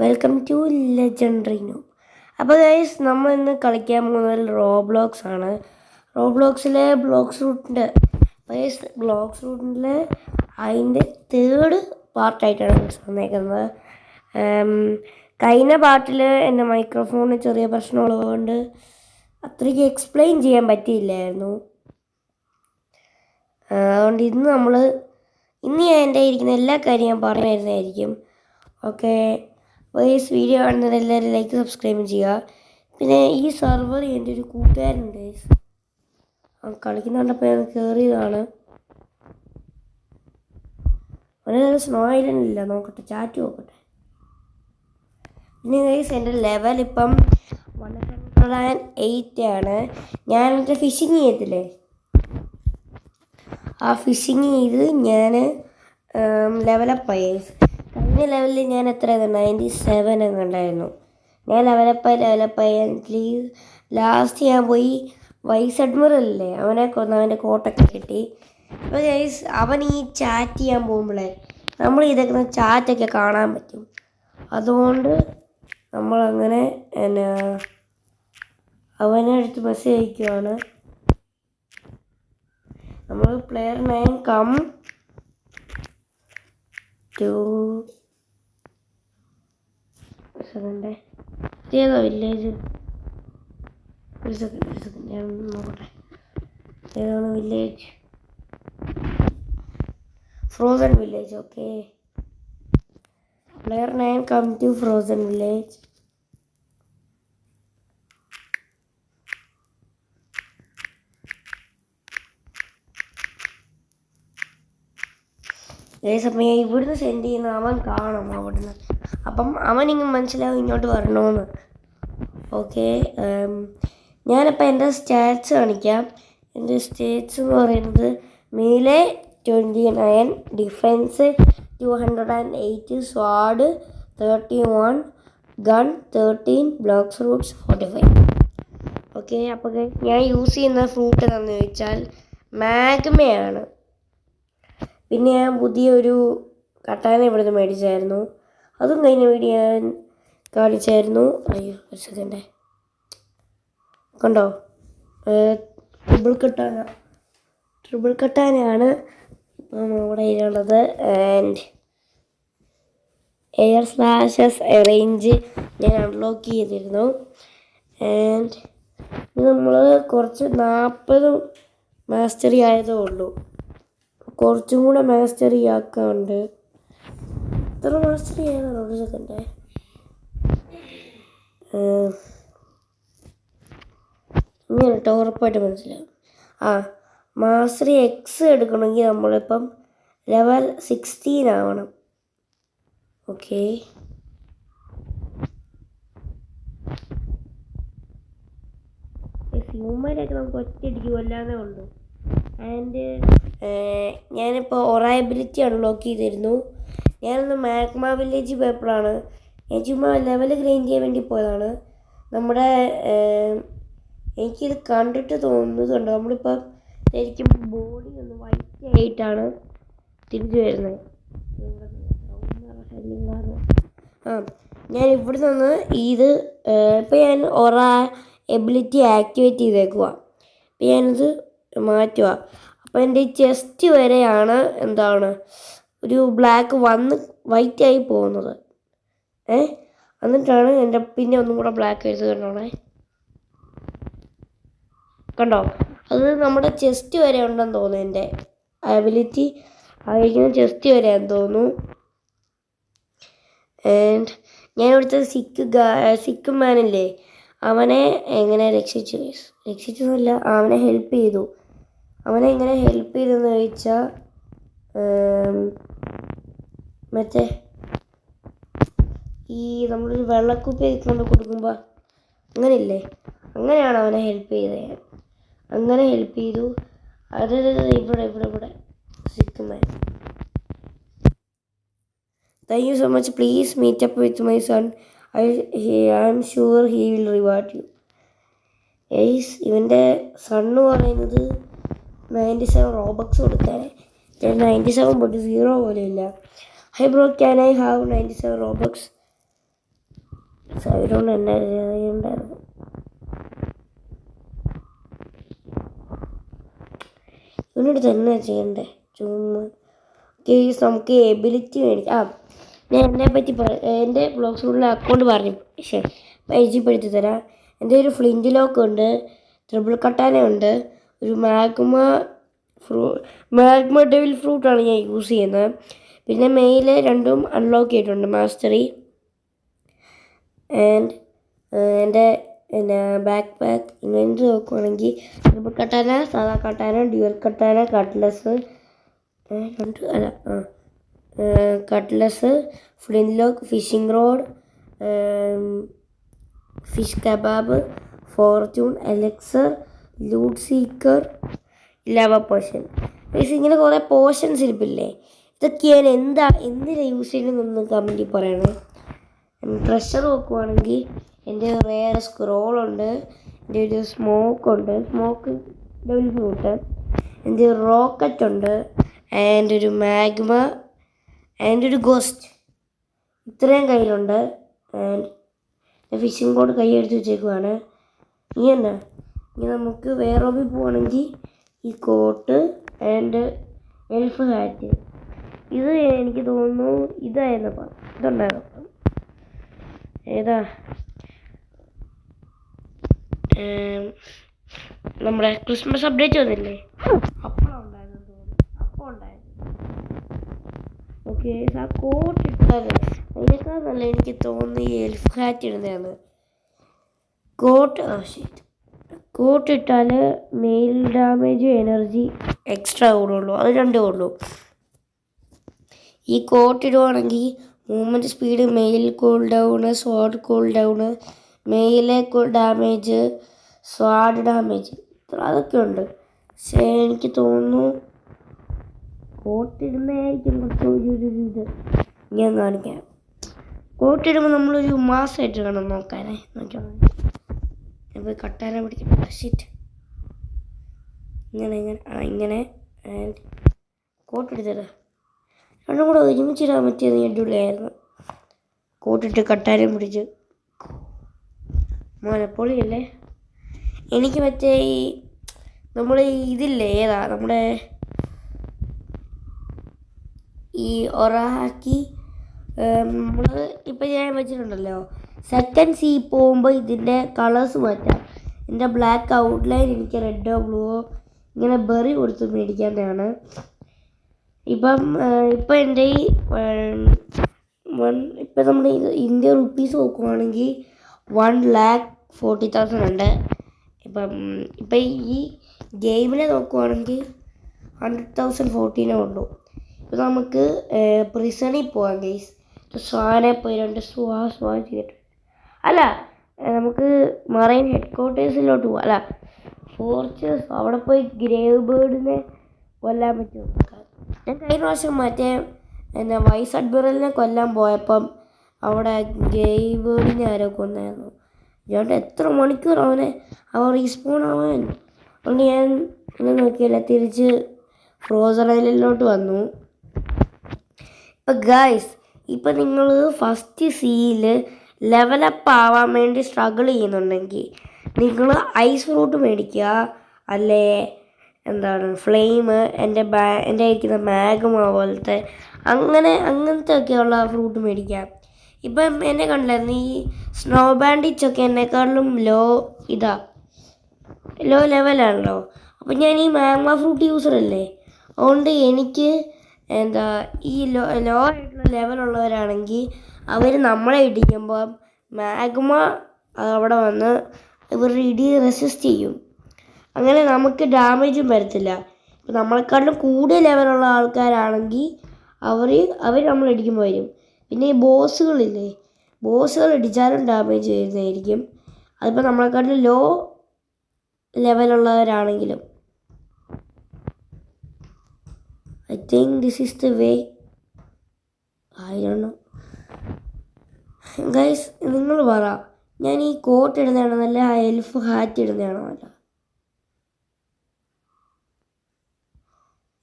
Welcome to legendary new. അപ്പോൾ guys, നമ്മൾ ഇന്ന് കളിക്കാൻ പോകുന്നത് റോബ്ലോക്സ് ആണ്. റോബ്ലോക്സിലെ ബ്ലോക്സ് റൂട്ടിൻ്റെ ഗൈസ്, ബ്ലോക്സ് റൂട്ടിൽ അതിൻ്റെ തേർഡ് പാർട്ടായിട്ടാണ് വന്നേക്കുന്നത്. കഴിഞ്ഞ പാർട്ടിൽ എൻ്റെ മൈക്രോഫോണിന് ചെറിയ പ്രശ്നമുള്ളതുകൊണ്ട് അത്രയ്ക്ക് എക്സ്പ്ലെയിൻ ചെയ്യാൻ പറ്റിയില്ലായിരുന്നു. അതുകൊണ്ട് ഇന്ന് ഞാൻ എൻ്റെ ഇരിക്കുന്ന എല്ലാ കാര്യം ഞാൻ പറഞ്ഞു തരുന്നതായിരിക്കും. ഓക്കെ, വോയിസ് വീഡിയോ കാണുന്നത് എല്ലാവരും ലൈക്ക് സബ്സ്ക്രൈബ് ചെയ്യുക. പിന്നെ ഈ സെർവർ എൻ്റെ ഒരു കൂട്ടുകാരുണ്ട് ഗൈസ്, കളിക്കുന്ന കണ്ടപ്പോൾ ഞാൻ കയറിയതാണ്. അവന് സ്നോ ഐലൻഡ് ഇല്ല, നോക്കട്ടെ, ചാറ്റ് നോക്കട്ടെ. പിന്നെ ഗൈസ്, എൻ്റെ ലെവൽ ഇപ്പം 108 ആണ്. ഞാൻ എൻ്റെ ഫിഷിങ് ചെയ്യത്തില്ലേ, ആ ഫിഷിങ് ചെയ്ത് ഞാൻ ലെവലപ്പായി. കഴിഞ്ഞ ലെവലിൽ ഞാൻ എത്ര 97 ഒക്കെ ഉണ്ടായിരുന്നു. ഞാൻ ലെവലപ്പായി ലാസ്റ്റ് ഞാൻ പോയി വൈസ് അഡ്മിറല്ലേ, അവനെ കൊന്ന് അവൻ്റെ കോട്ടൊക്കെ കിട്ടി. അപ്പോൾ ഗൈസ്, അവൻ ഈ ചാറ്റ് ചെയ്യാൻ പോകുമ്പോഴേ നമ്മൾ ഇതൊക്കെ ചാറ്റൊക്കെ കാണാൻ പറ്റും. അതുകൊണ്ട് നമ്മളങ്ങനെ അവനെ അടുത്ത് മെസ്സേജ് അയക്കുവാണ്. നമ്മൾ പ്ലെയർ 9 കം ടു ഏതാ വില്ലേജ്? ഒരു സെക്കൻഡ് ഞാൻ നോക്കട്ടെ, ഏതാണ് village? Frozen village. Okay, player 9 come to frozen village. അപ്പം ഞാൻ ഇവിടുന്ന് സെൻഡ് ചെയ്യുന്ന അവൻ കാണും അവിടുന്ന്. അപ്പം അവനിങ്ങ് മനസ്സിലാവും ഇങ്ങോട്ട് വരണമെന്ന്. ഓക്കെ, ഞാനിപ്പോൾ എൻ്റെ സ്റ്റാറ്റ്സ് കാണിക്കാം. എൻ്റെ സ്റ്റാറ്റ്സ് എന്ന് പറയുന്നത് മേലെ 29, defence 208, സ്വാഡ് 31, gun 13, blocks Roots 45. Okay, അപ്പോൾ ഞാൻ യൂസ് ചെയ്യുന്ന ഫ്രൂട്ട് എന്താണെന്ന് ചോദിച്ചാൽ മാഗ്മയാണ്. പിന്നെ ഞാൻ പുതിയൊരു കട്ടാന ഇവിടുന്ന് മേടിച്ചായിരുന്നു, അതും കഴിഞ്ഞ വീഡിയോ ഞാൻ കാണിച്ചായിരുന്നു. അയ്യോ, ഒരു സെക്കൻഡ്, കണ്ടോ? ട്രിപ്പിൾ കട്ടാനയാണ് ഇവിടെ ഇതിലുള്ളത്. ആൻഡ് എയർ സ്ലാഷസ് റേഞ്ച് ഞാൻ അൺലോക്ക് ചെയ്തിരുന്നു. ആൻഡ് ഇത് നമ്മൾ കുറച്ച് 40 മാസ്റ്ററി ആയതേ ഉള്ളൂ, കുറച്ചും കൂടെ മാസ്റ്ററി ആക്കാറുണ്ട്. എത്ര മാസ്റ്ററി ആയതാണ്? ഒരു സെക്കൻഡ്, ഇങ്ങനെ കേട്ടോ, ഉറപ്പായിട്ട് മനസ്സിലാവും. മാസ്റ്ററി എക്സ് എടുക്കണമെങ്കിൽ നമ്മളിപ്പം ലെവൽ 16 ആവണം. ഓക്കെ, ഹ്യൂമനൊക്കെ നമുക്ക് ഒറ്റയടിക്ക് കൊല്ലാന്നേ ഉള്ളൂ. ആൻഡ് ഞാനിപ്പോൾ ഒറൈബിലിറ്റി അൺലോക്ക് ചെയ്തിരുന്നു. ഞാനൊന്ന് മാഗ്മ വില്ലേജ് പോയപ്പോഴാണ്, ഞാൻ ചുമ്മാ ലെവൽ ഗ്രൈൻഡ് ചെയ്യാൻ വേണ്ടി പോയതാണ്. നമ്മുടെ എനിക്കിത് കണ്ടിട്ട് തോന്നുന്നുണ്ട്, നമ്മളിപ്പോൾ ശരിക്കും ബോഡി ഒന്ന് വൈറ്റ് ആയിട്ടാണ് തിരിച്ചു വരുന്നത്. ഞാൻ ഇവിടെ നിന്ന് ഇപ്പോൾ ഞാൻ എബിലിറ്റി ആക്ടിവേറ്റ് ചെയ്തേക്കുക. അപ്പോൾ ഞാനിത് മാറ്റുക. അപ്പോൾ എൻ്റെ ചെസ്റ്റ് വരെയാണ് ഒരു ബ്ലാക്ക് വന്ന് വൈറ്റായി പോകുന്നത്. എന്നിട്ടാണ് എൻ്റെ പിന്നെ ഒന്നും കൂടെ ബ്ലാക്ക് എടുത്ത് കണ്ടോ? അത് നമ്മുടെ ചെസ്റ്റ് വരെ ഉണ്ടെന്ന് തോന്നുന്നു. എൻ്റെ എബിലിറ്റി ആയിരിക്കുന്ന ചെസ്റ്റ് വരെയാണെന്ന് തോന്നുന്നു. ആൻഡ് ഞാൻ ഇവിടുത്തെ സിക്ക് മാനില്ലേ, അവനെ എങ്ങനെ രക്ഷിച്ചതല്ല, അവനെ ഹെൽപ്പ് ചെയ്തു. അവനെ എങ്ങനെ ഹെൽപ്പ് ചെയ്തെന്ന് ചോദിച്ചാൽ മറ്റേ നമ്മളൊരു വെള്ളക്കുപ്പി കൊണ്ട് കൊടുക്കുമ്പോൾ അങ്ങനെയില്ലേ, അങ്ങനെയാണ് അവനെ ഹെൽപ്പ് ചെയ്തത്. അങ്ങനെ ഹെൽപ്പ് ചെയ്തു. അത് ഇവിടെ സിക്കുമാൻ. Thank you so much. Please meet up with my son. I am sure he will reward you. ഇവൻ്റെ സണ്ണ് പറയുന്നത് 97 റോബക്സ് കൊടുത്താലേ. 97 പോയിട്ട് 0 പോലും ഇല്ല. Hi bro, can I have 97 Robux? സൈഡോണ്ട് എന്നെ ചെയ്യണ്ടായിരുന്നു. ഇവനോട് തന്നെ ചെയ്യണ്ടേ ചുമ്മാ. കേസ് നമുക്ക് എബിലിറ്റി മേടിക്കാം. ഞാൻ എന്നെ പറ്റി എൻ്റെ ബ്ലോഗ്സിലുള്ള അക്കൗണ്ട് പറഞ്ഞു പരിചയപ്പെടുത്തി തരാം. എൻ്റെ ഒരു ഫ്ലിൻറ്റ് ലോക്ക് ഉണ്ട്, ട്രിപ്പിൾ കട്ടാന ഉണ്ട്, ഒരു മാഗ്മ ഡെവിൽ ഫ്രൂട്ടാണ് ഞാൻ യൂസ് ചെയ്യുന്നത്. പിന്നെ മെയിൽ രണ്ടും അൺലോക്ക് ചെയ്തിട്ടുണ്ട്, മാസ്റ്ററി. ആൻഡ് എൻ്റെ പിന്നെ ബാക്ക് പാക്ക് ഇൻവെൻറ്ററി നോക്കുവാണെങ്കിൽ ട്രിപ്പിൾ കട്ടാന, സാധാ katana, dual katana, cutlass cutlass, flintlock, fishing rod, fish kebab, fortune, elixir, loot seeker, lava potion. ഇങ്ങനെ കുറേ പോഷൻസ് ഇരിപ്പില്ലേ, ഇതൊക്കെയാണ് എന്തിനാണ് യൂസ് ചെയ്യുന്നതെന്ന് കമൻറ്റിൽ പറയണേ. ട്രഷർ നോക്കുവാണെങ്കിൽ എൻ്റെ റെയർ സ്ക്രോളുണ്ട്, എൻ്റെ ഒരു സ്മോക്ക് ഡബിൾ ഫ്രൂട്ട്, എൻ്റെ റോക്കറ്റ് ഉണ്ട്, എൻ്റെ ഒരു മാഗ്മ, എൻ്റെ ഒരു ഗോസ്റ്റ്. ഇത്രയും കയ്യിലുണ്ട്. ആൻഡ് ഫിഷിംഗ് കോഡ് കൈ എടുത്ത് വെച്ചേക്കുവാണ്. ഇനി നമുക്ക് വേറെ പോവുകയാണെങ്കിൽ ഈ കോട്ട് ആൻഡ് എൽഫ് ഹാറ്റ്. ഇത് എനിക്ക് തോന്നുന്നു ഇതായിരുന്നപ്പം ഇതുണ്ടായിരുന്നു. ഏതാ നമ്മുടെ ക്രിസ്മസ് അപ്ഡേറ്റ് വന്നില്ലേ, അപ്പോൾ ഉണ്ടായിരുന്നു തോന്നുന്നു. അപ്പോൾ ഉണ്ടായിരുന്നു. ഓക്കെ, ആ കോട്ട് ഇട്ടാൽ അതിനേക്കാൾ നല്ല എനിക്ക് തോന്നുന്നു ഈ എൽഫ് ഹാറ്റ് ഇടുന്നതാണ്. കോട്ട് ഇട്ടാൽ മെയിൽ ഡാമേജ്, എനർജി എക്സ്ട്രാ കൂടുള്ളൂ, അത് രണ്ടേ ഉള്ളൂ. ഈ കോട്ട് ഇടുവാണെങ്കിൽ movement speed, melee cool down, sword cool down, melee damage, sword damage, അതൊക്കെ ഉണ്ട്. പക്ഷേ എനിക്ക് തോന്നുന്നു കോട്ടിടുന്നതായിരിക്കും കുറച്ചൊരു ഇത്. ഞാൻ കാണിക്കാം. കോട്ടിടുമ്പോൾ നമ്മളൊരു മാസമായിട്ട് വേണം നോക്കാനേ. നോക്കിയാൽ പോയി കട്ടാന പിടിക്കും. ഷിറ്റ്, ഇങ്ങനെ ആൻഡ് കോട്ടെടുത്തത് രണ്ടും കൂടെ ഒരുമിച്ചിടാൻ പറ്റിയത് അടിപൊളിയായിരുന്നു. കോട്ടിട്ട് കട്ടാനം പിടിച്ച് പൊളിയല്ലേ. എനിക്ക് മറ്റേ ഈ നമ്മൾ ഇതില്ലേ, ഏതാ നമ്മുടെ ഈ ഒറാക്കി നമ്മൾ ഇപ്പം ഞാൻ വെച്ചിട്ടുണ്ടല്ലോ, സെക്കൻഡ് സീ പോകുമ്പോൾ ഇതിൻ്റെ കളേഴ്സ് മാറ്റാം. എൻ്റെ ബ്ലാക്ക് ഔട്ട്ലൈൻ എനിക്ക് റെഡോ ബ്ലൂവോ ഇങ്ങനെ ബെറി കൊടുത്ത് മേടിക്കാനാണ്. ഇപ്പം എൻ്റെ ഈ ഇപ്പം നമ്മുടെ ഇന്ത്യൻ റുപ്പീസ് നോക്കുവാണെങ്കിൽ 1,40,000 ഉണ്ട്. ഇപ്പം ഈ ഗെയിമിനെ നോക്കുവാണെങ്കിൽ 100,014 ഉള്ളൂ. ഇപ്പം നമുക്ക് പ്രിസണിൽ പോകാം ഗൈസ്. സ്വാനെ പോയി 2 സ്വാൻ ചെയ്തിട്ട്, അല്ല നമുക്ക് മറൈൻ ഹെഡ് ക്വാർട്ടേഴ്സിലോട്ട് പോകാം. അല്ല, ഫോർച്ചേഴ്സ്, അവിടെ പോയി ഗ്രേവ് ബേർഡിനെ കൊല്ലാൻ പറ്റും. ഞാൻ കഴിഞ്ഞ പ്രാവശ്യം മറ്റേ വൈസ് അഡ്മിറലിനെ കൊല്ലാൻ പോയപ്പം അവിടെ ഗ്രേവ് ബേർഡിനെ ആരോ കൊന്നായിരുന്നു. ഞാൻ എത്ര മണിക്കൂർ അവൻ റീസ്പോൺ ആവാൻ. അതുകൊണ്ട് ഞാൻ ഒന്നും നോക്കിയില്ല, തിരിച്ച് ഫ്രോസൺ ഐലൻഡിലോട്ട് വന്നു. ഇപ്പം ഗൈസ്, ഇപ്പം നിങ്ങൾ ഫസ്റ്റ് സീയിൽ ലെവലപ്പ് ആവാൻ വേണ്ടി സ്ട്രഗിൾ ചെയ്യുന്നുണ്ടെങ്കിൽ നിങ്ങൾ ഐസ് ഫ്രൂട്ട് മേടിക്കുക, അല്ലേ ഫ്ലെയിം, എൻ്റെ ഇരിക്കുന്ന മാഗ്മ പോലത്തെ അങ്ങനത്തെ ഒക്കെയുള്ള ഫ്രൂട്ട് മേടിക്കാം. ഇപ്പം എന്നെ കണ്ടില്ലായിരുന്നു, ഈ സ്നോ ബാൻഡിച്ചൊക്കെ എന്നെക്കാളും ലോ ലെവലാണല്ലോ. അപ്പം ഞാൻ ഈ മാഗ്മ ഫ്രൂട്ട് യൂസറല്ലേ, അതുകൊണ്ട് എനിക്ക് ഈ ലോ ആയിട്ടുള്ള ലെവലുള്ളവരാണെങ്കിൽ അവർ നമ്മളെ ഇടിക്കുമ്പം മാഗ്മ അവിടെ വന്ന് ഇവരുടെ ഇടി റെസിസ്റ്റ് ചെയ്യും. അങ്ങനെ നമുക്ക് ഡാമേജും വരത്തില്ല. ഇപ്പം നമ്മളെക്കാളും കൂടിയ ലെവലുള്ള ആൾക്കാരാണെങ്കിൽ അവർ നമ്മളിടിക്കുമ്പോൾ വരും. പിന്നെ ഈ ബോസുകൾ ഇടിച്ചാലും ഡാമേജ് വരുന്നതായിരിക്കും. അതിപ്പോൾ നമ്മളെക്കാളും ലോ ലെവലുള്ളവരാണെങ്കിലും. I think this is the way. I don't know. Guys, നിങ്ങൾ പറ, ഞാൻ ഈ കോട്ട് ഇടുന്നതാണോ നല്ല, ആ എൽഫ് ഹാറ്റ് ഇടുന്നതാണോ നല്ല?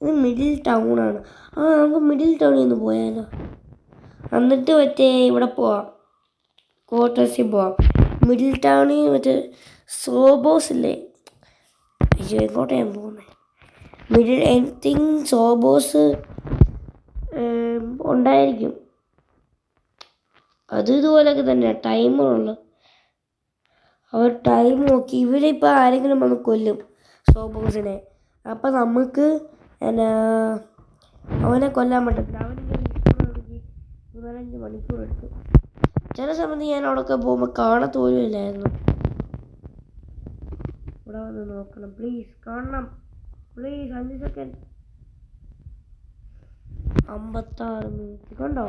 ഇത് മിഡിൽ ടൗണാണ്. നമുക്ക് മിഡിൽ ടൗണിൽ നിന്ന് പോയാലോ? എന്നിട്ട് മറ്റേ ഇവിടെ പോവാം, ക്വാർട്ടേഴ്സിൽ പോവാം. മിഡിൽ ടൗണിൽ മറ്റേ സോബോസ് ഇല്ലേ? അയ്യോ എങ്ങോട്ടാണ് പോകുന്നത്? മിഡിൽ ഐ തിങ്ക് സോബോസ് ഉണ്ടായിരിക്കും. അത് ഇതുപോലൊക്കെ തന്നെയാണ് ടൈമുള്ള. അവർ ടൈം നോക്കി ഇവരിപ്പോൾ ആരെങ്കിലും വന്ന് കൊല്ലും സോബോസിനെ. അപ്പം നമുക്ക് എന്നാ അവനെ കൊല്ലാൻ പറ്റത്തില്ല. അവനിങ്ങനെ 4-5 മണിക്കൂർ എടുക്കും. ചില സമയത്ത് ഞാൻ അവിടെയൊക്കെ പോകുമ്പോൾ കാണത്തോലും ഇല്ലായിരുന്നു. ഇവിടെ വന്ന് നോക്കണം പ്ലീസ്, കാണണം പ്ലീസ്. 5 സെക്കൻഡ് 56 മിനിറ്റ് കണ്ടോ?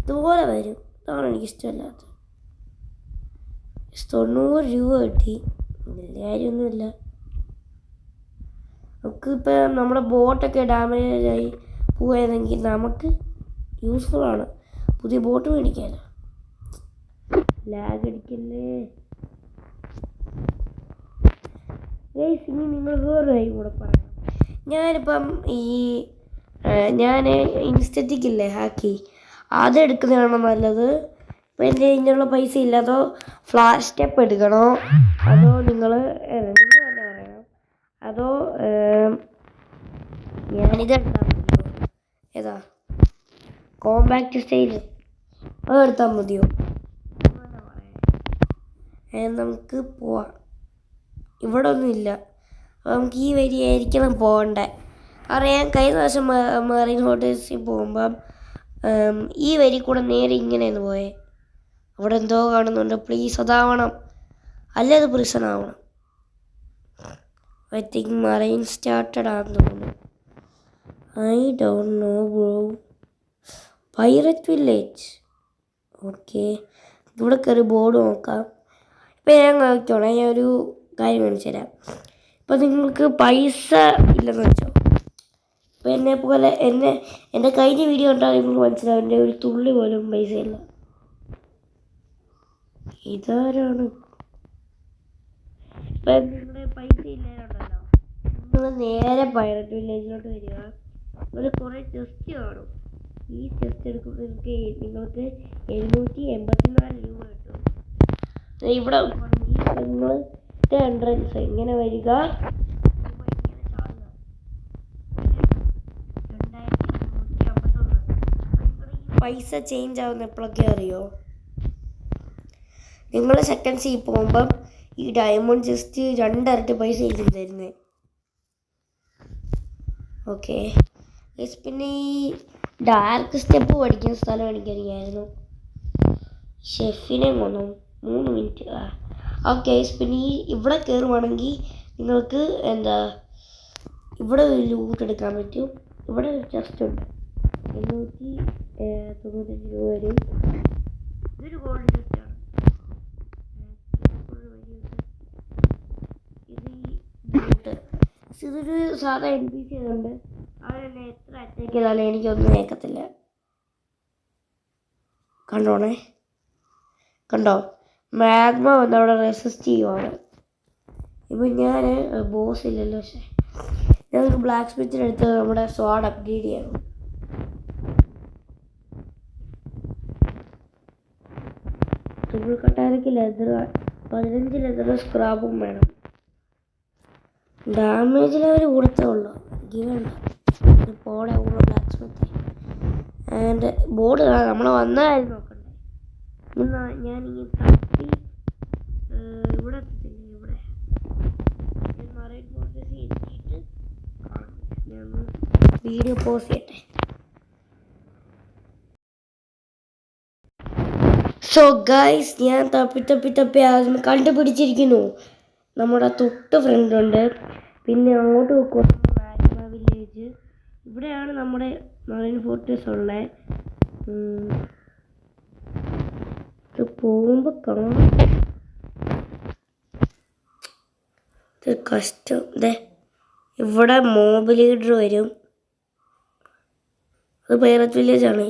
ഇതുപോലെ വരും. ഇതാണ് എനിക്കിഷ്ടമല്ലാത്തത്. 90 രൂപ കിട്ടി, വലിയ കാര്യമൊന്നുമില്ല. നമുക്കിപ്പോൾ നമ്മുടെ ബോട്ടൊക്കെ ഡാമേജായി പോയതെങ്കിൽ നമുക്ക് യൂസ്ഫുള്ളാണ്. പുതിയ ബോട്ട് മേടിക്കാമല്ലോ. ലാഗ് അടിക്കല്ലേ ഗൈസ്. ഇനി നിങ്ങൾ വേറെ കാര്യം കൂടെ പറയണം. ഞാനിപ്പം ഞാൻ ഇൻസ്റ്ററ്റിക്കില്ലേ ഹാക്കി, അതെടുക്കുന്നതാണോ നല്ലത്? ഇപ്പം എൻ്റെ ഇതിനുള്ള പൈസ ഇല്ല. അതോ ഫ്ലാഷ് സ്റ്റെപ്പ് എടുക്കണോ? അതോ നിങ്ങൾ തന്നെ പറയണം. അതോ ഞാനിതെടുത്താൽ മതിയോ? ഏതാ കോമ്പാക്റ്റ് സ്റ്റൈല് അതെടുത്താൽ മതിയോ? നമുക്ക് പോവാം. ഇവിടെ ഒന്നുമില്ല. നമുക്ക് ഈ വരിയായിരിക്കണം പോകണ്ടേ. അറിയാം, കഴിഞ്ഞ പ്രാവശ്യം മെറീൻ ഹോട്ടൽസിൽ പോകുമ്പം ഈ വരി കൂടെ നേരെ ഇങ്ങനെയാണ് പോയേ. അവിടെ എന്തോ കാണുന്നുണ്ട്. പ്ലീസ് അതാവണം, അല്ലേ അത് പ്രിസൺ ആവണം. ഐ തിങ്ക് മറൈൻ സ്റ്റാർട്ടഡ് ആണെന്ന് തോന്നുന്നു. I don't know bro. Pirate village. Okay, ഇവിടെ കയറി ബോർഡ് നോക്കാം. ഇപ്പം ഞാൻ നോക്കിക്കോളാം. ഞാൻ ഒരു കാര്യം കാണിച്ചു തരാം. ഇപ്പം നിങ്ങൾക്ക് പൈസ ഇല്ലെന്ന് വെച്ചോ. ഇപ്പം എന്നെപ്പോലെ എൻ്റെ കഴിഞ്ഞ വീഡിയോ കണ്ടാൽ നിങ്ങൾക്ക് മനസ്സിലാവും എൻ്റെ ഒരു തുള്ളി പോലും പൈസയില്ല. ഇതാരാണ്? ഇപ്പം നിങ്ങളുടെ പൈസ ഇല്ലാതുണ്ടല്ലോ, നിങ്ങൾ നേരെ പൈററ്റ് വില്ലേജിലോട്ട് വരിക. ഇവിടെ കുറേ ചെസ്റ്റ് കാണും. ഈ ചെസ്റ്റ് എടുക്കുമ്പോൾ നിങ്ങൾക്ക് 784 രൂപ കിട്ടും. ഇവിടെ നിങ്ങൾ എൻട്രൻസ് ഇങ്ങനെ വരിക, പൈസ ചേഞ്ച് ആവുന്ന എപ്പോഴൊക്കെ അറിയോ? നിങ്ങൾ സെക്കൻഡ്സിൽ പോകുമ്പം ഈ ഡയമണ്ട് ജസ്റ്റ് 2 ഇരട്ടി പൈസ ഇല്ല തരുന്നത്. ഓക്കെ, പിന്നെ ഈ ഡാർക്ക് സ്റ്റെപ്പ് പഠിക്കുന്ന സ്ഥലം എനിക്കറിയായിരുന്നു. ഷെഫിനെ കൊണ്ടു 3 മിനിറ്റ്. ഓക്കെ, പിന്നെ ഈ ഇവിടെ കയറുവാണെങ്കിൽ നിങ്ങൾക്ക് ഇവിടെ ലൂട്ട് എടുക്കാൻ പറ്റും. ഇവിടെ ഒരു ചെസ്റ്റ് ഉണ്ട്, 895 രൂപ വരും. ഇതൊരു ഗോൾഡ് ചെസ്റ്റാണ്. ഇതൊരു സാധാ NPC ആയതുകൊണ്ട് അവരെന്നെ എത്ര അറ്റാക്ക് ചെയ്താലും എനിക്കൊന്നും കേൾക്കത്തില്ല. കണ്ടോ മാഗ്മ വന്ന് അവിടെ റെസിസ്റ്റ് ചെയ്യുവാണ്. ഇപ്പം ഞാൻ ബോസ് ഇല്ലല്ലോ, പക്ഷേ ഞങ്ങൾക്ക് ബ്ലാക്ക് സ്മിത്തിനെടുത്ത് നമ്മുടെ സ്വാഡ് അപ്ഗ്രേഡ് ചെയ്യണം. തുമ്പിൾ കട്ടാരയ്ക്ക് ലെതർ 15 ലെതർ സ്ക്രാബും വേണം. ഡാമേജ് ലെവൽ കൊടുത്തേ ഉള്ളൂ, എനിക്ക് വേണ്ട. പോടെ ഉള്ള ബ്ലാക്ക് സ്മിത്ത് ആൻഡ് ബോർഡ് നമ്മൾ വന്ന കാര്യം നോക്കണ്ടേ. ഞാൻ ഈ തട്ടി ഇവിടെ എത്തില്ലേ, ഇവിടെ മറൈൻ ഫോർട്രസിൽ എത്തിയിട്ട് ഞാൻ വീഡിയോ പോസ് ചെയ്യട്ടെ. സോ ഗൈസ്, ഞാൻ തപ്പി ആദ്യം കണ്ടുപിടിച്ചിരിക്കുന്നു. നമ്മുടെ തൊട്ട് ഫ്രണ്ടുണ്ട്. പിന്നെ അങ്ങോട്ട് നോക്കുക മാഗ്മ വില്ലേജ്. ഇവിടെയാണ് നമ്മുടെ മറൈൻ ഫോർട്രസ് ഉള്ളത്. ഇത് പോകുമ്പോൾ കാണാം. ഇത് കഷ്ടം. ഇവിടെ മോബ് ലീഡർ വരും. അത് പൈററ്റ് വില്ലേജാണ്.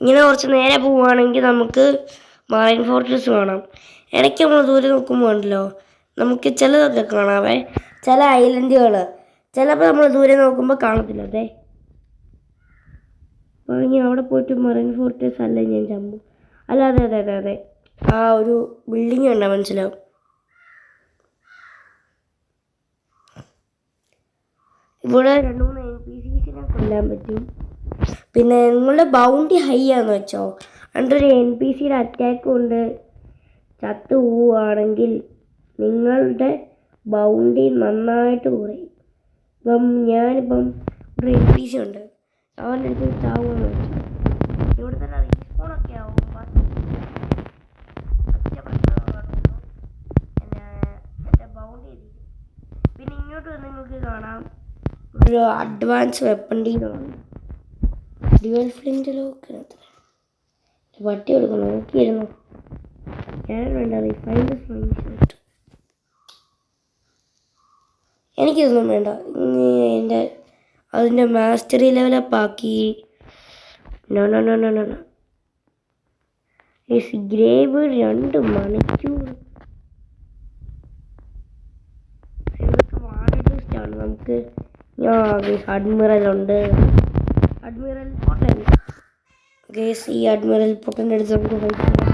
ഇങ്ങനെ കുറച്ച് നേരെ പോവുകയാണെങ്കിൽ നമുക്ക് മറൈൻ ഫോർട്രസ് കാണാം. ഇടയ്ക്ക് നമ്മൾ ദൂരെ നോക്കുമ്പോൾ ഉണ്ടല്ലോ, നമുക്ക് ചിലതൊക്കെ കാണാവേ, ചില ഐലൻഡുകൾ ചിലപ്പോൾ നമ്മൾ ദൂരെ നോക്കുമ്പോൾ കാണത്തില്ല. അപ്പോൾ ഇനി അവിടെ പോയിട്ട് മറൈൻ ഫോർട്രസ് അല്ല ഞാൻ ചമ്പു. അല്ല അതെ അതെ അതെ അതെ ആ ഒരു ബിൽഡിംഗ് കണ്ടാൽ മനസ്സിലാവും. ഇവിടെ 2-3 NPCs കൊല്ലാൻ പറ്റും. പിന്നെ നിങ്ങളുടെ ബൗണ്ടി ഹൈ ആണെന്ന് വെച്ചോ, അതിൻ്റെ ഒരു NPCയുടെ അറ്റാക്ക് കൊണ്ട് ചത്തു പോവുകയാണെങ്കിൽ നിങ്ങളുടെ ബൗണ്ടി നന്നായിട്ട് കുറയും. ഇപ്പം ഞാനിപ്പം ഒരു NPC ഉണ്ട്, അവൻ്റെ അടുത്ത് ചാവുമെന്ന് വെച്ചു, ഇവിടെ തന്നെ റീസ്പോണൊക്കെ ആവും. എൻ്റെ ബൗണ്ടി എത്തിക്കും. പിന്നെ ഇങ്ങോട്ട് വന്ന് നിങ്ങൾക്ക് കാണാം ഒരു അഡ്വാൻസ് വെപ്പൺ ഡീലാണ്. ഡ്യുവൽ ഫ്ലിൻ്റ് ലോക്ക് പട്ടി കൊടുക്കണം, നോക്കിയിരുന്നു. ഞാൻ വേണ്ട റിഫൈൻഡ് ഫ്ലൈറ്റ്, എനിക്കിതൊന്നും വേണ്ട. ഇനി അതിൻ്റെ മാസ്റ്ററി ലെവലപ്പ് ആക്കി. ഗ്രേവ് 2 മണിക്കൂർ വാണിസ്റ്റാണ് നമുക്ക്. അഡ്മിറൽ ഉണ്ട്, അഡ്മിറൽ പൊട്ടൻ. ഗേസ് ഈ അഡ്മിറൽ പൊട്ടൻ്റെ അടുത്ത് നമുക്ക് ഫൈറ്റ് ചെയ്യാം.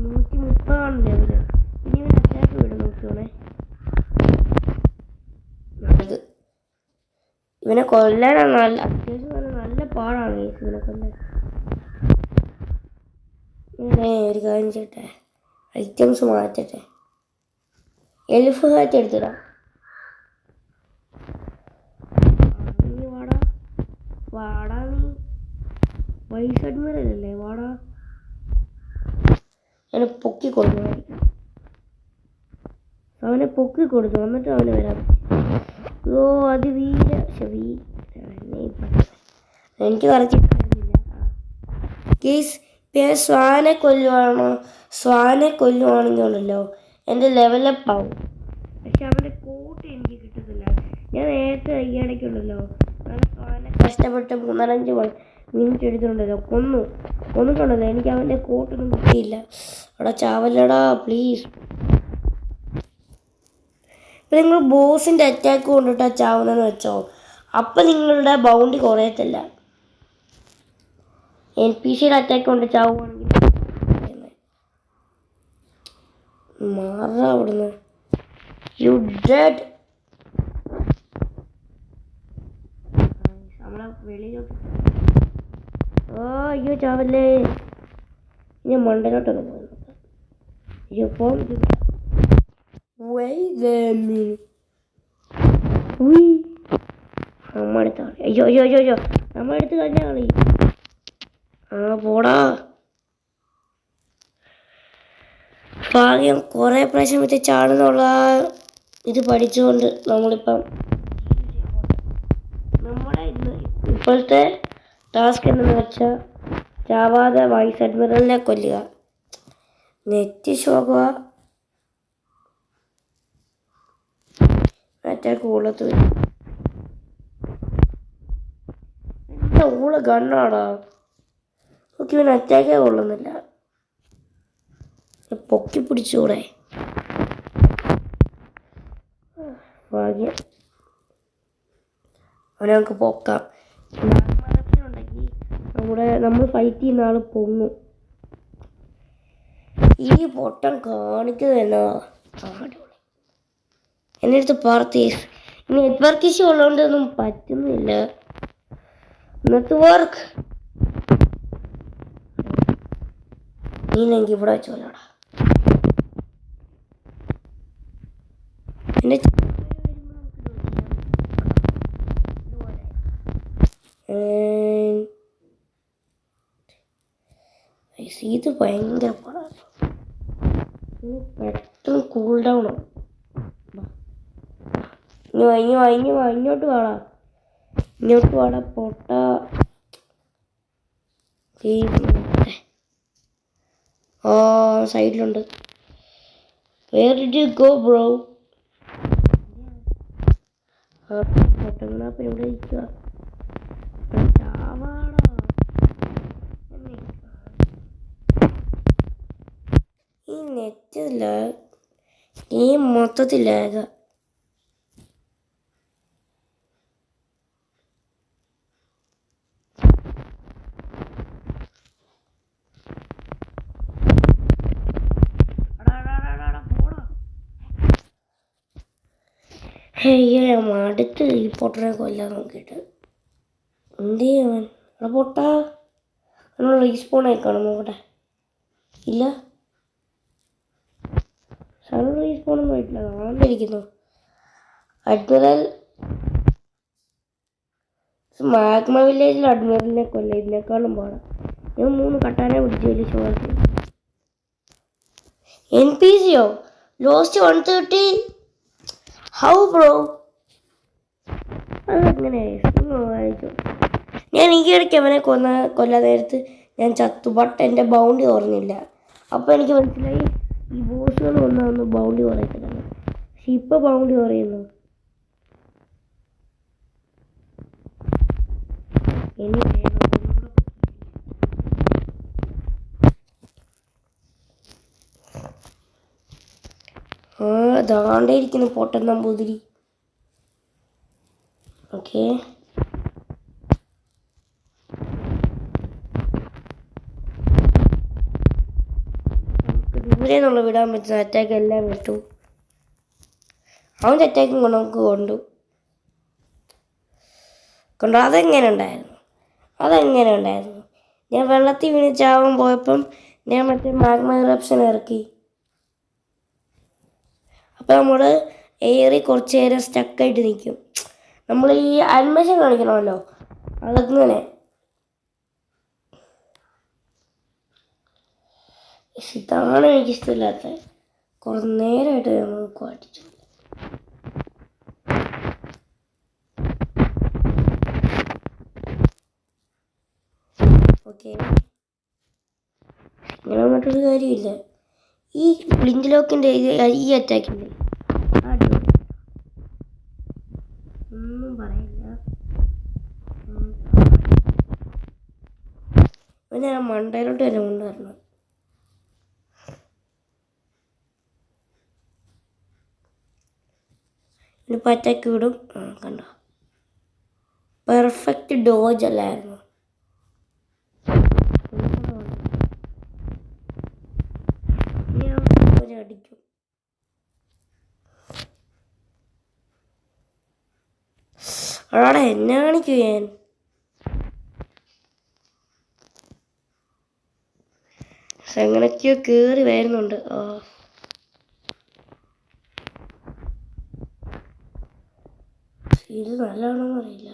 130 ലെവല്. ഇനി ഇവൻ അറ്റാക്ക് വിടും, നോക്കിയോണേ. ഇവനെ കൊല്ലാനാണ് അത്യാവശ്യം നല്ല പാടാണ് ഇവനെ കൊല്ലാൻ. ഇങ്ങനെ ഒരു കാര്യം ചെയ്യട്ടെ, ഐറ്റംസ് മാറ്റട്ടെ. എലിഫ് ഹാറ്റ് എടുത്തിടാം. നീ വാടാ വാടാ, നീ വൈസ് അഡ്മിറലല്ലേ, വാടാ. അവനെ പൊക്കി കൊടുക്കണമായിരിക്കും, അവനെ പൊക്കി കൊടുത്തു എന്നിട്ട് അവന് വരാം. ഓ അത് എനിക്ക് കറക്റ്റില്ല. കേസ് ഞാൻ സ്വാനെ കൊല്ലുവാണെങ്കിൽ ഉണ്ടല്ലോ എൻ്റെ ലെവലപ്പ് ആവും. പക്ഷെ അവൻ്റെ കോട്ട് എനിക്ക് കിട്ടത്തില്ല. ഞാൻ നേരത്തെ ഈയിടയ്ക്കുണ്ടല്ലോ സ്വാനെ കഷ്ടപ്പെട്ട് 3-5 മിനിറ്റ് എടുത്തിട്ടുണ്ടല്ലോ, കൊന്നിട്ടുണ്ടല്ലോ, എനിക്ക് അവൻ്റെ കോട്ടൊന്നും കിട്ടിയില്ല. അവിടെ ചാവല്ലടാ പ്ലീസ്. ഇപ്പം നിങ്ങൾ ബോസിൻ്റെ അറ്റാക്ക് കൊണ്ടിട്ടാണ് ചാവുന്നതെന്ന് വെച്ചോ, അപ്പം നിങ്ങളുടെ ബൗണ്ടി കുറയത്തില്ല. NPCയുടെ അറ്റാക്ക് കൊണ്ട് ചാവുകയാണെങ്കിൽ മാറാ അവിടുന്ന്. U dead. നമ്മളെ വെളിയിലോട്ട്. അയ്യോ ചാവല്ലേ, ഇനി മണ്ടലോട്ടൊക്കെ പോകുന്നു. അയ്യോ പോകും. നമ്മളെടുത്ത കളി. അയ്യോ അയ്യോ അയ്യോ അയ്യോ, നമ്മളെടുത്ത് കഴിഞ്ഞ കളി. പോടാ. ഭാഗ്യം കുറേ പ്രാവശ്യം വെച്ച് ചാടുന്നുള്ള ഇത് പഠിച്ചുകൊണ്ട് നമ്മളിപ്പം നമ്മുടെ ഇപ്പോഴത്തെ ടാസ്ക് എന്തെന്ന് വെച്ചാൽ ചാവാതെ വൈസ് അഡ്മിറലിനെ കൊല്ലുക. നെറ്റ് ശോക അറ്റാക്ക് കൊള്ളത്ത് വരും. എൻ്റെ ഊള ഗണ്ണാടാ. ഓക്കെ, ഇവന് അറ്റാക്കേ കൊള്ളുന്നില്ല. പൊക്കി പിടിച്ചൂടെ. ഭാഗ്യം അവനെ നമുക്ക് പൊക്കാം. ഉണ്ടെങ്കിൽ നമ്മൾ ഫൈറ്റ് ചെയ്യുന്ന ആൾ പൊങ്ങും. ഈ പൊട്ടം കാണിക്കുന്നത് എന്നാ അടിപൊളി. എൻ്റെ അടുത്ത് പാർത്തീസ് നെറ്റ്വർക്ക് ഇഷ്യൂ ഉള്ളതുകൊണ്ട് ഒന്നും പറ്റുന്നില്ല. നെറ്റ്വർക്ക് നീനെങ്കിൽ ഇവിടെ വെച്ചോളാടാ. എൻ്റെ ഇത് ഭയങ്കര പാടാണ്. പെട്ടെന്ന് കൂൾ ഡൗൺ ആവും. ഇങ്ങോട്ട് വാടാ, ഇങ്ങോട്ട് വാടാ പൊട്ട. സൈഡിലുണ്ട്. Where did you go, bro? പൊട്ടങ്ങണാപ്പം ഇവിടെ ഇരിക്കുക. ഈ നെറ്റില്ല, ഈ മൊത്തത്തില്ല. ഞാൻ അടുത്ത് ഈ പൊട്ടനെ കൊല്ലാൻ നോക്കിയിട്ട് എന്ത് ചെയ്യാൻ അവിടെ പൊട്ടാ നമ്മൾ റീസ്പോൺ ആയി കാണും നോക്കട്ടെ. ഇല്ല, സൺ റീസ്പോണൊന്നും ആയിട്ടില്ല, കാണാണ്ടിരിക്കുന്നു. അഡ്മിറൽ മാഗ്മ വില്ലേജിൽ അഡ്മിറലിനെ കൊല്ല ഇതിനേക്കാളും പാടാം. ഞാൻ 3 കട്ടാനെ പിടിച്ചു ചോദിച്ചു. NPCയോ ലോസ്റ്റ് 130. ഹൗ ബ്രോ, അതെങ്ങനെ വായിച്ചു? ഞാൻ ഈ ഇടയ്ക്ക് അവനെ കൊല്ലാൻ നേരത്ത് ഞാൻ ചത്തു, ബട്ട് എൻ്റെ ബൗണ്ടി ഓർന്നില്ല. അപ്പോൾ എനിക്ക് മനസ്സിലായി ഈ ബോസുകൾ ഒന്നും ബൗണ്ടി കുറയത്തില്ല. പക്ഷെ ഇപ്പോൾ ബൗണ്ടി കുറയുന്നു. ദാണ്ടേ ഇരിക്കുന്നു പൊട്ടൻ നമ്പൂതിരി. ഓക്കെ, ദൂരെ നിന്നുള്ള വിടാൻ പറ്റുന്ന അറ്റാക്ക് എല്ലാം വിട്ടു. അവൻ്റെ അറ്റാക്കും കൊണ്ട് നമുക്ക് കൊണ്ടു. അതെങ്ങനെ ഉണ്ടായിരുന്നു? ഞാൻ വെള്ളത്തിൽ വീണ് ചാവാൻ പോയപ്പം ഞാൻ മറ്റേ മാഗ്മ ഇറപ്ഷൻ ഇറക്കി. അപ്പോൾ നമ്മൾ എയറി കുറച്ച് നേരം സ്റ്റക്കായിട്ട് നിൽക്കും. നമ്മൾ ഈ അനിമേഷൻ കാണിക്കണമല്ലോ, അതങ്ങനെ. ഇതാണ് എനിക്കിഷ്ടമില്ലാത്തത്. കുറച്ച് നേരമായിട്ട് നമുക്ക് അടിച്ചു. ഓക്കെ, ഇങ്ങനെ വന്നിട്ടൊരു കാര്യമില്ല. ഈ ബ്ലിങ്ക് ലോക്കിൻ്റെ ഈ അറ്റാക്കിൻ്റെ ഒന്നും പറയില്ല. പിന്നെ ആ മണ്ടയിലോട്ട് തന്നെ കൊണ്ടുവരണം. ഇനിയിപ്പോൾ അറ്റാക്ക് വിടും. കണ്ടോ, പെർഫെക്റ്റ് ഡോജ് അല്ലായിരുന്നു. അടിക്കും. അവിടെ എന്നെ കാണിക്കൂ. ഞാൻ എങ്ങനെയൊക്കെയോ കയറി വരുന്നുണ്ട്. ഇത് നല്ലതാണെന്ന് അറിയില്ല.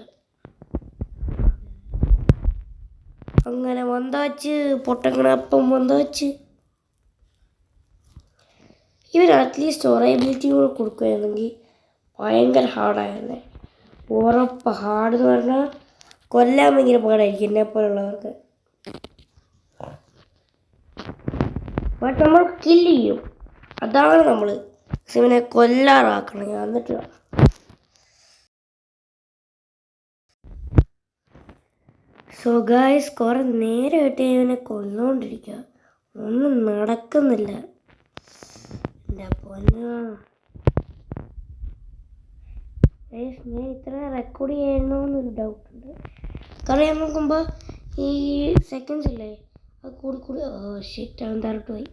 അങ്ങനെ വന്നാച്ച് പൊട്ടങ്ങണപ്പം വന്നാച്ച്. ഇവർ അറ്റ്ലീസ്റ്റ് ഒറേബിലിറ്റി കൂടെ കൊടുക്കുകയാണെങ്കിൽ ഭയങ്കര ഹാർഡായിരുന്നേ. ഉറപ്പ് ഹാർഡ് എന്ന് പറഞ്ഞാൽ കൊല്ലാൻ ഭയങ്കര പാടായിരിക്കും എന്നെപ്പോലുള്ളവർക്ക്. ബട്ട് നമ്മൾ കില്ല് ചെയ്യും. അതാണ് നമ്മൾ ഇവനെ കൊല്ലാറാക്കണം. എന്നിട്ട് സോ ഗായ്സ്, കുറെ നേരമായിട്ട് ഇവനെ കൊന്നുകൊണ്ടിരിക്കുക, ഒന്നും നടക്കുന്നില്ല. എൻ്റെ പൊന്നോ, ഞാൻ ഇത്ര റെക്കോർഡ് ചെയ്യണമെന്നൊരു ഡൗട്ടുണ്ട്. കാരണം ഞാൻ നോക്കുമ്പോൾ ഈ സെക്കൻഡ്സ് ഇല്ലേ, അത് കൂടി ഷിറ്റ് അവൻ തരട്ട് പോയി.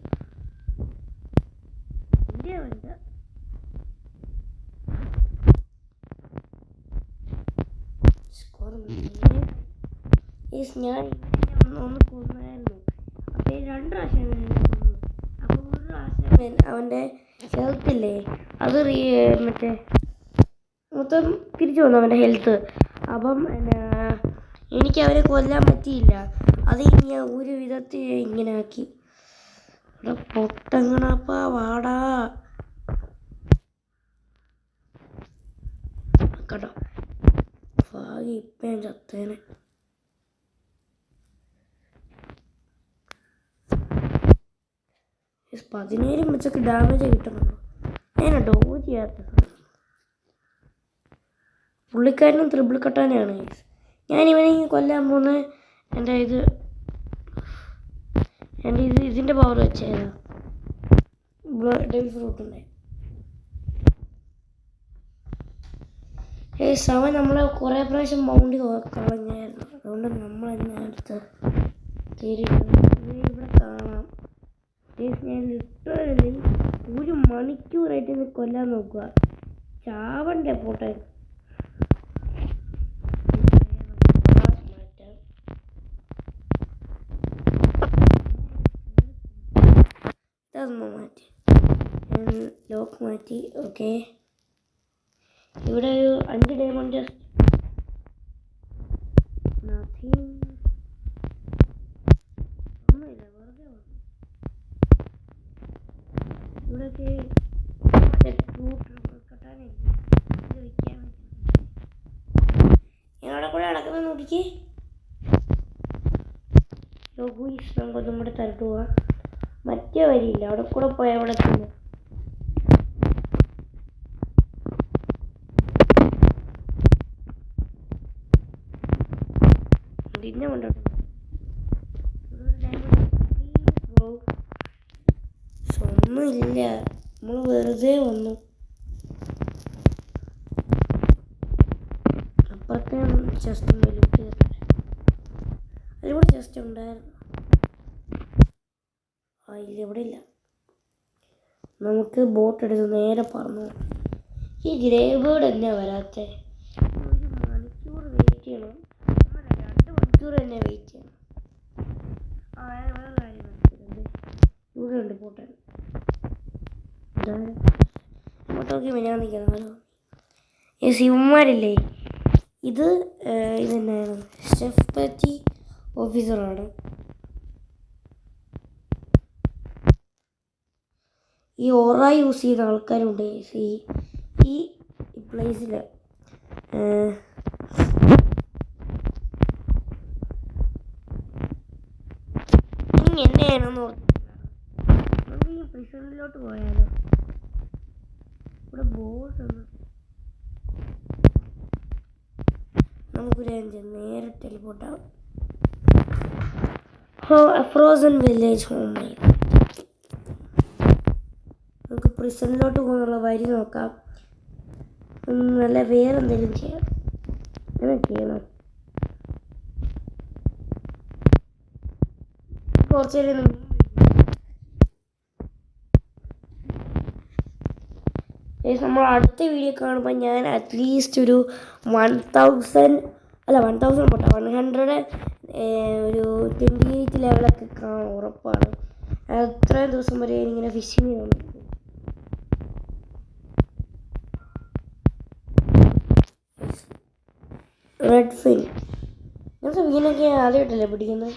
ഞാൻ ഒന്ന് കൊന്നായിരുന്നു. അപ്പോൾ 2 പ്രാവശ്യം കൊന്നു. അപ്പോൾ ഒരു പ്രാവശ്യം അവൻ്റെ ഹെൽത്തില്ലേ അത് മറ്റേ മൊത്തം തിരിച്ചു വന്നു അവൻ്റെ ഹെൽത്ത്. അപ്പം എനിക്ക് അവരെ കൊല്ലാൻ പറ്റിയില്ല. അത് ഞാൻ ഒരു വിധത്തിൽ ഇങ്ങനെ ആക്കി. പൊട്ടങ്ങണപ്പാ വാടാ കേട്ടോ. ഭാഗ്യം ഇപ്പം ഞാൻ ചത്തേനെ. പതിനേഴ് വെച്ചൊക്കെ ഡാമേജ് കിട്ടുന്നുണ്ടോ? ഞാൻ ഡോജ് ചെയ്യാത്ത പുള്ളിക്കാരനും ത്രിബിൾ കട്ടാനാണ്. ഞാനിവനെ കൊല്ലാൻ പോകുന്നത് ഇതിൻ്റെ പവർ വെച്ചേതാ ഡെവിൾ ഫ്രൂട്ടിൻ്റെ. അവൻ നമ്മളെ കുറേ പ്രാവശ്യം ബൗണ്ടി കളഞ്ഞായിരുന്നു. അതുകൊണ്ട് നമ്മളെന്നെ അടുത്ത് ഇവിടെ കാണാം. ഞാൻ ലിറ്ററലി 1 മണിക്കൂറായിട്ട് കൊല്ലാൻ നോക്കുക. ചാവണ്ടേ പോട്ടെ. അതൊന്ന് മാറ്റി, ലോക്ക് മാറ്റി. ഓക്കെ, ഇവിടെ ഒരു 5 ഡയമണ്ട് ഒന്നുമില്ല, വെറുതെ വന്നു. ഇവിടെയൊക്കെ ഞാനവിടെ കൂടെ നടക്കുന്ന നോക്കിക്ക്. നമുക്കൊന്നും കൂടെ തരട്ട് പോവാം. മറ്റേ വരിയില്ല, അവിടെ കൂടെ പോയാൽ അവിടെ തന്നെ. പിന്നെ കൊണ്ടോട്ടെ, ഒന്നുമില്ല, നമ്മൾ വെറുതെ വന്നു. അപ്പുറത്തെ ചെസ്റ്റ് അതിലൂടെ ചെസ്റ്റ് ഉണ്ടായിരുന്നു. ഇല്ല, ഇവിടെ ഇല്ല. നമുക്ക് ബോട്ട് എടുത്ത് നേരെ പറഞ്ഞു. ഈ ഗ്രേ ബേർഡ് എന്നാ വരാത്ത? 1 മണിക്കൂർ വെയിറ്റ് ചെയ്യണം, 2 മണിക്കൂർ തന്നെ വെയിറ്റ് ചെയ്യണം. വേറെ കാര്യം മനസ്സിലുണ്ട്, ഇവിടെ ഉണ്ട് പോട്ടെ. ഇങ്ങോട്ടോക്കി ഞാൻ നിൽക്കണം. ഇവന്മാരില്ലേ, ഇത് തന്നെയാണ് ഷെഫ് പറ്റി ഓഫീസറാണ്. ഈ ഓറ യൂസ് ചെയ്യുന്ന ആൾക്കാരുണ്ട് ഈ പ്ലേസിൽ. എന്നെയാണെന്ന് നമുക്ക് ഈ പ്രിസണിലോട്ട് പോയാലോ? ഇവിടെ ബോട്ട് നമുക്കൊരു നേരെ ടെലിപ്പോർട്ടാവും. Frozen village home. നമുക്ക് പ്രിസണിലോട്ട് പോകുന്നുള്ള വഴി നോക്കാം. നല്ല വേറെ എന്തെങ്കിലും ചെയ്യാം. ചെയ്യണം. കുറച്ച് നേരം നമ്മൾ അടുത്ത വീഡിയോ കാണുമ്പോൾ ഞാൻ അറ്റ്ലീസ്റ്റ് ഒരു 1,000 പോട്ടെ, 100 ഒരു 28 ലെവലൊക്കെ കാണും ഉറപ്പാണ്. അത്രയും ദിവസം വരെ ഇങ്ങനെ ഫിഷിങ് ചെയ്യണം. റെഡ് ഫിൻ അങ്ങനത്തെ മീനൊക്കെ ആദ്യമായിട്ടല്ലേ പിടിക്കുന്നത്.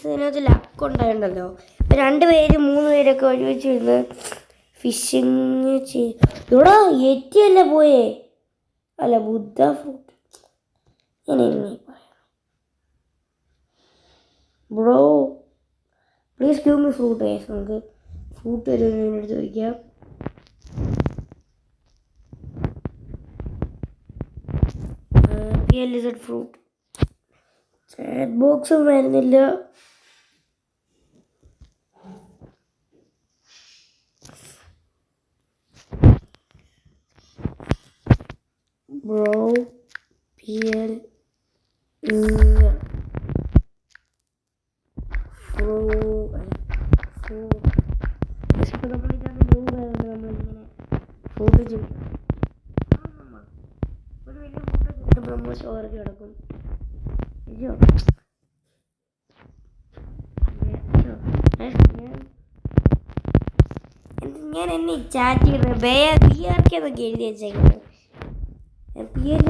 ഇതിനകത്ത് ലക്ക് ഉണ്ടായിട്ടുണ്ടല്ലോ, 2 പേര് 3 പേരൊക്കെ ഒരുമിച്ച് ഇരുന്ന് ഫിഷിങ് ഇവിടെ എത്തിയല്ലേ പോയേ. അല്ല, Buddha fruit. Bro please give me fruit. നമുക്ക് ഫ്രൂട്ട് വരുന്നതിനടുത്ത് ചോദിക്കാം. ഫ്രൂട്ട് ചാറ്റ് ബോക്സും വരുന്നില്ല. ബ്രോ PL നമ്മളിങ്ങനെ ഫ്രൂട്ട് ചോദിക്കും. ഒരു വലിയ ഫ്രൂട്ട് കിട്ടുമ്പോൾ നമ്മൾ സ്റ്റോറേജ് കിടക്കും. ഞാൻ എന്നെ ചാറ്റ് ചെയ്യുന്നത് BRK എന്നൊക്കെ എഴുതി വെച്ചേക്കുന്നത്. PL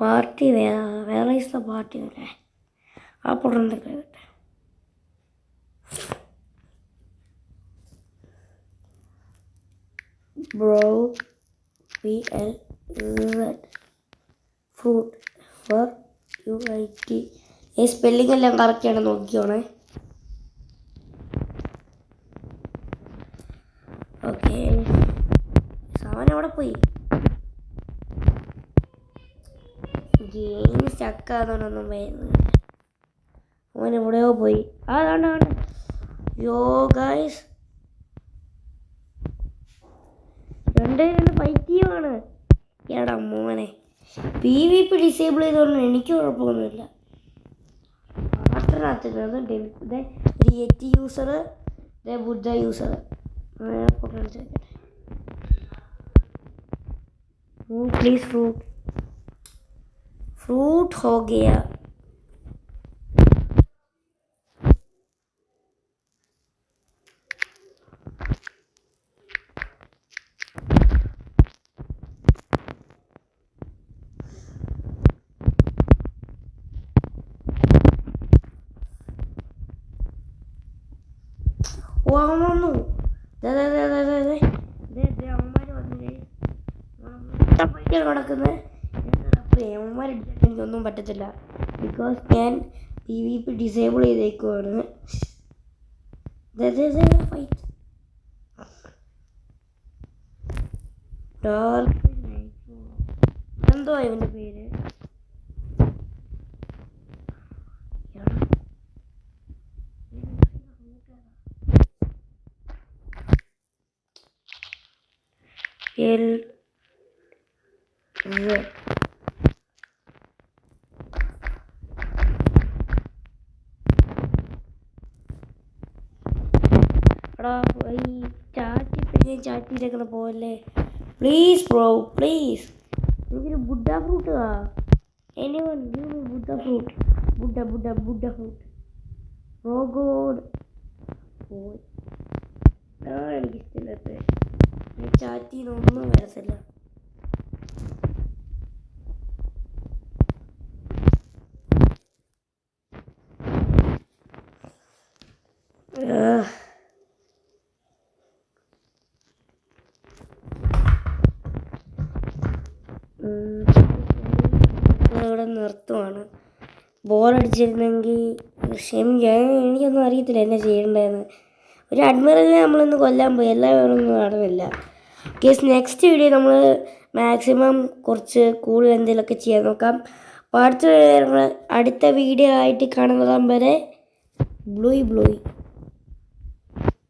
പാർട്ടി വേറെ ഇഷ്ട പാർട്ടി അല്ലേ? ആ പൊടുന്നൊക്കെ bro PL fruit FOR UIT. ഈ സ്പെല്ലിംഗ് എല്ലാം കറക്റ്റാണ്, നോക്കിയോണേ. ഓക്കെ, സാധനം എവിടെ പോയി? ഗെയിം സ്റ്റക്കാന്നൊന്നും വരുന്നില്ല. അവൻ എവിടെയോ പോയി. അതാണ് യോ ഗൈസ്, 2 ഫൈറ്റ് ചെയ്യുവാണ്. എടാ മോനെ, PVP ഡിസേബിൾ ചെയ്തോണ്ട് എനിക്ക് കുഴപ്പമൊന്നുമില്ല. മാത്രത്തിനകത്ത് ഒരു yeti user, Buddha user, please fruit fruit हो गया. ഓ അവൻ വന്നു. അവന്മാര് വന്നില്ലേ നടക്കുന്നത്. അവന്മാരടിച്ചിട്ട് എനിക്കൊന്നും പറ്റത്തില്ല. ബിക്കോസ് ഞാൻ PvP ഡിസേബിൾ ചെയ്തേക്കുവാണ്. ഫൈറ്റ് എന്തോ ഇവന്റെ പേര്. ഈ ചാറ്റിയിട്ടേക്കുന്ന പോലെ പ്ലീസ് ബ്രോ പ്ലീസ് എനിക്കൊരു ബുഡ ഫ്രൂട്ട് ആ anyone give me Buddha fruit Buddha fruit റോഗോഡ് പോയി. എനിക്കിഷ്ടമില്ലാത്ത ചാറ്റിൽ നിന്നൊന്നും വരത്തില്ല. ഇവിടെ നിർത്തുവാണ്. ബോറടിച്ചിരുന്നെങ്കിൽ എനിക്കൊന്നും അറിയത്തില്ല എന്നാ ചെയ്യേണ്ടതെന്ന്. ഒരു അഡ്മിറലിനെ നമ്മളിന്ന് കൊല്ലാൻ പോയി, എല്ലാവരും നടന്നില്ല. കേസ് നെക്സ്റ്റ് വീഡിയോ നമ്മൾ മാക്സിമം കുറച്ച് കൂടുതൽ എന്തെങ്കിലുമൊക്കെ ചെയ്യാൻ നോക്കാം. അടുത്ത വീഡിയോ ആയിട്ട് കാണുന്നതാൻ വരെ ബ്ലൂയ്.